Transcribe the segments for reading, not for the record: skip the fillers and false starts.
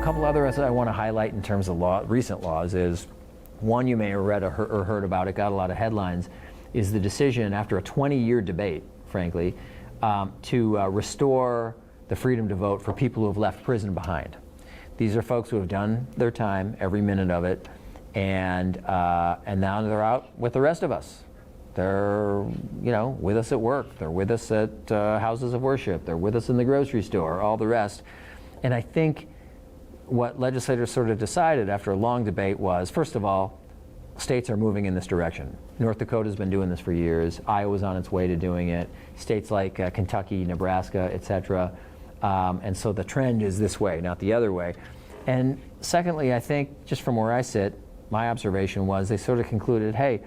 couple others I want to highlight in terms of recent laws is, one you may have read or heard about, it got a lot of headlines, is the decision after a 20-year debate, frankly, to restore the freedom to vote for people who have left prison behind. These are folks who have done their time, every minute of it, and now they're out with the rest of us. They're, with us at work. They're with us at houses of worship. They're with us in the grocery store, all the rest. And I think what legislators sort of decided after a long debate was, first of all, states are moving in this direction. North Dakota's been doing this for years. Iowa's on its way to doing it. States like Kentucky, Nebraska, et cetera. And so the trend is this way, not the other way. And secondly, I think, just from where I sit, my observation was they sort of concluded, hey,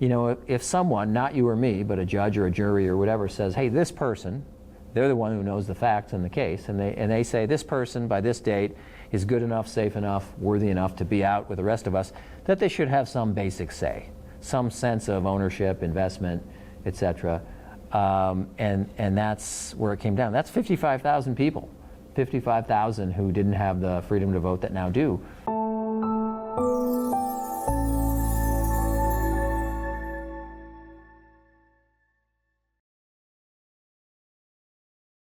if someone, not you or me, but a judge or a jury or whatever, says, hey, this person, they're the one who knows the facts in the case, and they say this person by this date is good enough, safe enough, worthy enough to be out with the rest of us, that they should have some basic say, some sense of ownership, investment, et cetera. And that's where it came down. That's 55,000 people, 55,000 who didn't have the freedom to vote that now do.